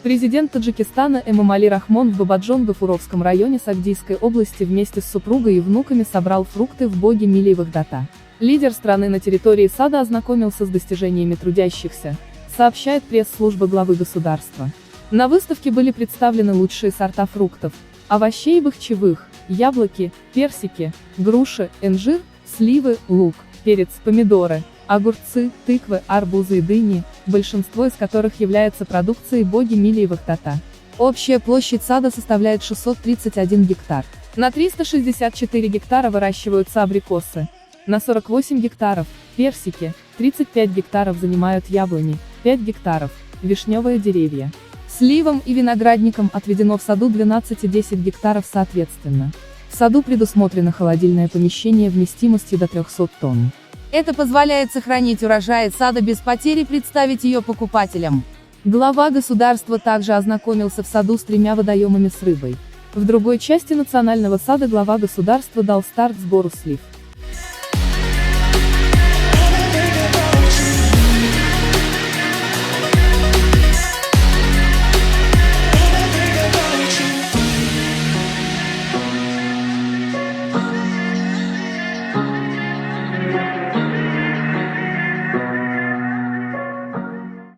Президент Таджикистана Эмомали Рахмон в Бабаджон-Гафуровском районе Сагдийской области вместе с супругой и внуками собрал фрукты в боге Милиевых Дата. Лидер страны на территории сада ознакомился с достижениями трудящихся, сообщает пресс-служба главы государства. На выставке были представлены лучшие сорта фруктов, овощей и бахчевых, яблоки, персики, груши, инжир, сливы, лук, перец, помидоры, огурцы, тыквы, арбузы и дыни, большинство из которых является продукцией боги Милиевых Дата. Общая площадь сада составляет 631 гектар. На 364 гектара выращиваются абрикосы, на 48 гектаров – персики, 35 гектаров занимают яблони, 5 гектаров – вишневые деревья. Сливам и виноградникам отведено в саду 12 и 10 гектаров соответственно. В саду предусмотрено холодильное помещение вместимостью до 300 тонн. Это позволяет сохранить урожай сада без потери и представить ее покупателям. Глава государства также ознакомился в саду с 3 водоемами с рыбой. В другой части национального сада глава государства дал старт сбору слив.